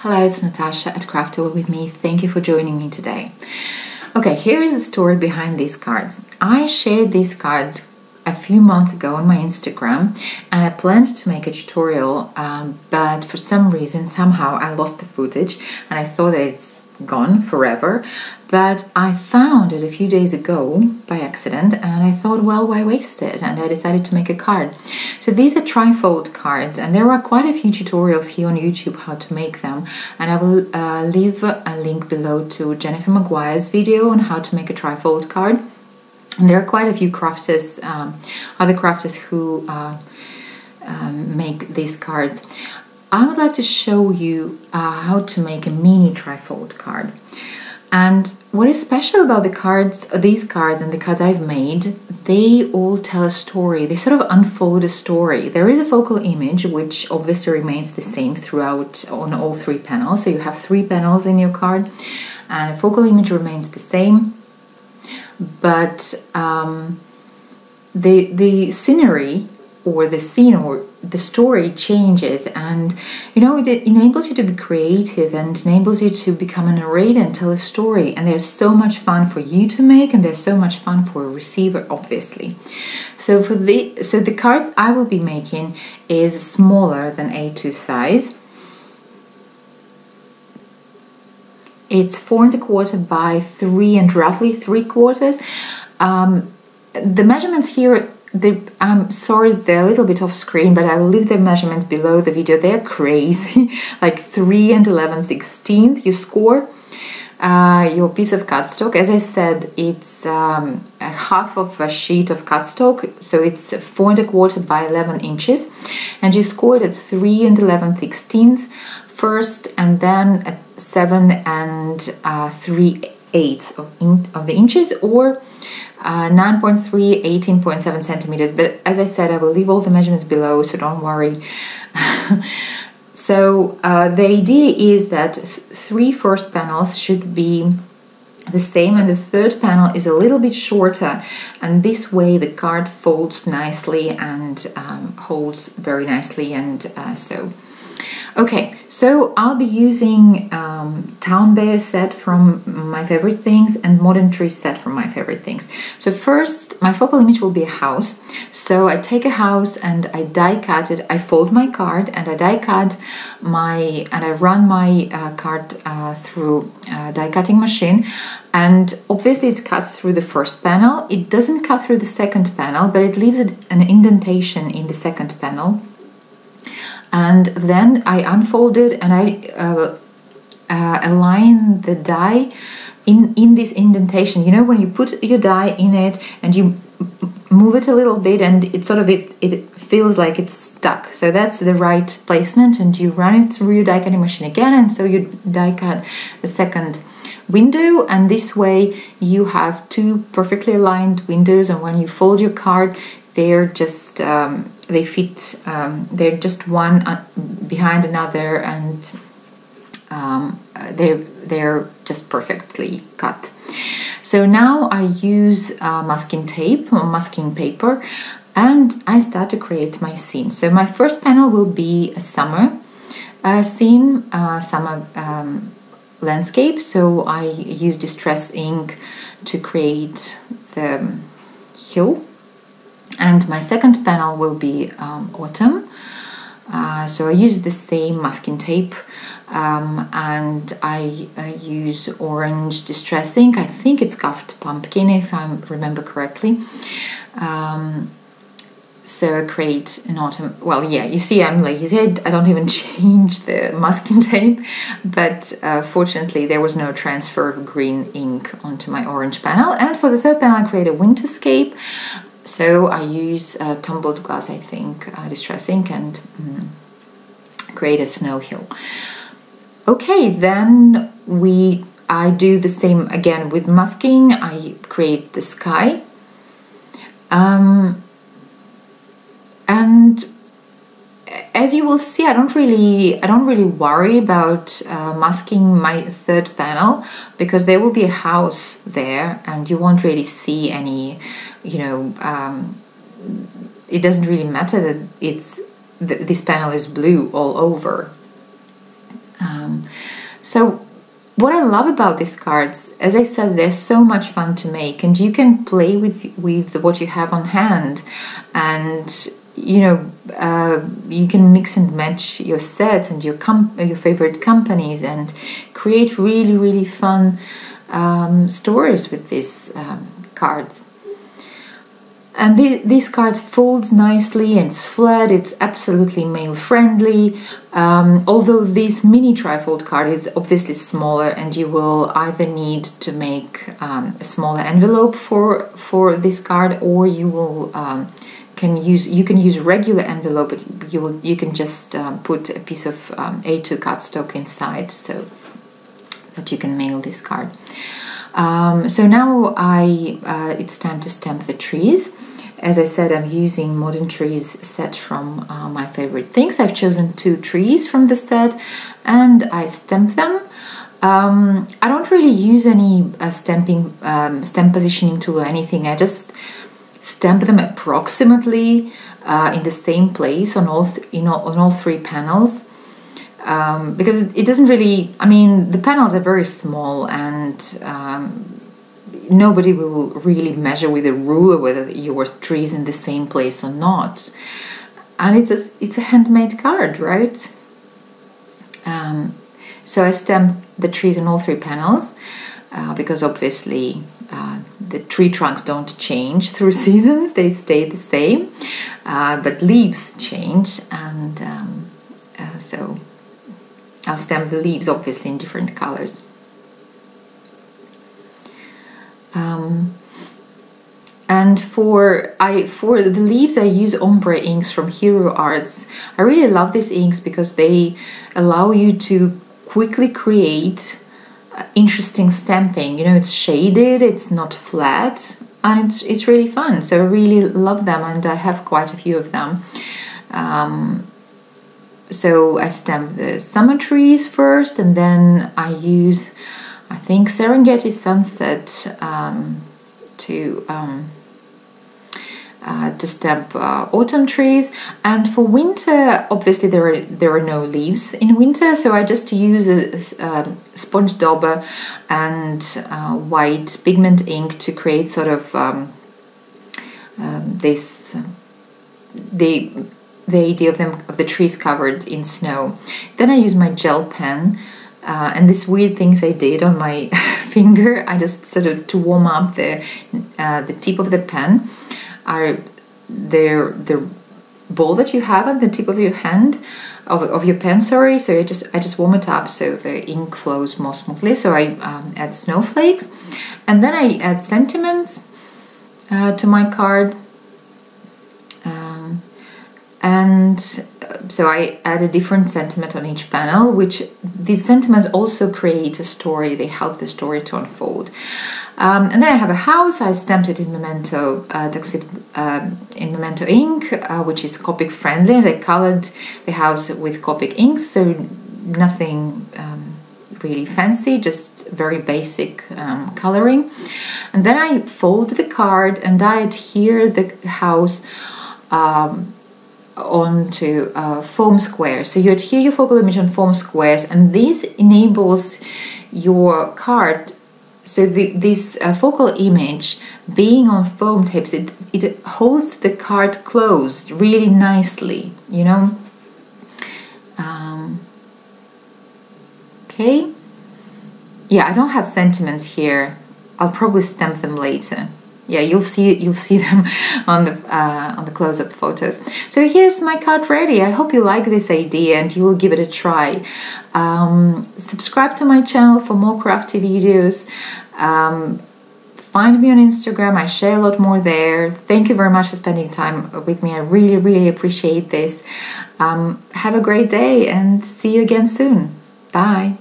Hello, it's Natasha at Crafter with me. Thank you for joining me today. Okay, here is the story behind these cards. I shared these cards a few months ago on my Instagram and I planned to make a tutorial, but for some reason, somehow I lost the footage and I thought that it's gone forever. But I found it a few days ago by accident and I thought, well, why waste it? And I decided to make a card. So these are trifold cards and there are quite a few tutorials here on YouTube how to make them. And I will leave a link below to Jennifer Maguire's video on how to make a trifold card. And there are quite a few crafters, other crafters who make these cards. I would like to show you how to make a mini trifold card. And what is special about the cards, these cards and the cards I've made, they all tell a story. They sort of unfold a story. There is a focal image, which obviously remains the same throughout on all three panels. So you have three panels in your card and a focal image remains the same. But the scenery or the scene or the story changes, and you know, it enables you to be creative and enables you to become a narrator and tell a story. And there's so much fun for you to make, and there's so much fun for a receiver, obviously. So the card I will be making is smaller than A2 size. It's 4 1/4 by 3 and roughly 3/4. The measurements here, I'm sorry, they're a little bit off screen, but I will leave the measurements below the video. They're crazy, like 3 11/16 you score your piece of cardstock. As I said, it's a half of a sheet of cardstock, so it's 4 1/4 by 11 inches, and you score it at 3 11/16 first, and then at 7 3/8 of the inches, or 9.3, 18.7 centimeters. But as I said, I will leave all the measurements below, so don't worry. So the idea is that three first panels should be the same, and the third panel is a little bit shorter, and this way the card folds nicely and holds very nicely. And okay, so I'll be using Town Bear set from My Favorite Things and Modern Tree set from My Favorite Things. So first, my focal image will be a house. So I take a house and I die cut it. I fold my card and I die cut and I run my card through a die cutting machine. And obviously it cuts through the first panel. It doesn't cut through the second panel, but it leaves an indentation in the second panel. And then I unfold it and I align the die in this indentation. You know, when you put your die in it and you move it a little bit and it feels like it's stuck. So that's the right placement, and you run it through your die cutting machine again, and so you die cut the second window, and this way you have two perfectly aligned windows, and when you fold your card, they're just they fit, they're just one behind another, and they're just perfectly cut. So now I use masking tape or masking paper, and I start to create my scene. So my first panel will be a summer scene, summer landscape. So I use distress ink to create the hill. And my second panel will be autumn. So I use the same masking tape, and I use orange distress ink. I think it's Scuffed Pumpkin, if I remember correctly. So I create an autumn. Well, yeah, you see, I'm lazy. I don't even change the masking tape, but fortunately there was no transfer of green ink onto my orange panel. And for the third panel, I create a winterscape. So I use tumbled glass, I think, distress ink, and create a snow hill. Okay, then I do the same again with masking. I create the sky, and as you will see, I don't really worry about masking my third panel, because there will be a house there, and you won't really see any. You know, it doesn't really matter that this panel is blue all over. So what I love about these cards, as I said, they're so much fun to make, and you can play with what you have on hand, and you know, you can mix and match your sets and your favorite companies and create really fun stories with these cards. And these cards folds nicely, and it's flat, it's absolutely male friendly, although this mini trifold card is obviously smaller, and you will either need to make a smaller envelope for this card, or you will you can use regular envelope, but you can just put a piece of A2 cardstock inside so that you can mail this card. So now it's time to stamp the trees. As I said, I'm using Modern Trees set from My Favorite Things. I've chosen 2 trees from the set and I stamp them. I don't really use any stamp positioning tool or anything. I just stamp them approximately in the same place on all 3 panels. Because it doesn't really, I mean, the panels are very small, and nobody will really measure with a ruler whether your tree is in the same place or not. And it's a handmade card, right? So I stamp the trees on all 3 panels because obviously the tree trunks don't change through seasons, they stay the same, but leaves change, and so I'll stamp the leaves obviously in different colors. And for the leaves I use Ombre inks from Hero Arts. I really love these inks because they allow you to quickly create interesting stamping. You know, it's shaded, it's not flat, and it's really fun. So I really love them, and I have quite a few of them. So I stamp the summer trees first, and then I use, I think, Serengeti Sunset to stamp autumn trees. And for winter, obviously there are no leaves in winter, so I just use a sponge dauber and white pigment ink to create sort of the idea of the trees covered in snow. Then I use my gel pen, and these weird things I did on my finger, I just sort of, to warm up the tip of the pen, the ball that you have at the tip of your hand, of your pen, sorry. So I just warm it up so the ink flows more smoothly. So I add snowflakes, and then I add sentiments to my card. And so I add a different sentiment on each panel, which these sentiments also create a story. They help the story to unfold. And then I have a house. I stamped it in Memento ink, which is Copic friendly, and I colored the house with Copic ink, so nothing really fancy, just very basic coloring. And then I fold the card and I adhere the house onto foam squares. So you adhere your focal image on foam squares, and this enables your card, so this focal image being on foam tapes, it holds the card closed really nicely, you know. Okay, yeah, I don't have sentiments here. I'll probably stamp them later. Yeah, you'll see them on the close-up photos. So here's my card ready. I hope you like this idea and you will give it a try. Subscribe to my channel for more crafty videos. Find me on Instagram. I share a lot more there. Thank you very much for spending time with me. I really appreciate this. Have a great day and see you again soon. Bye.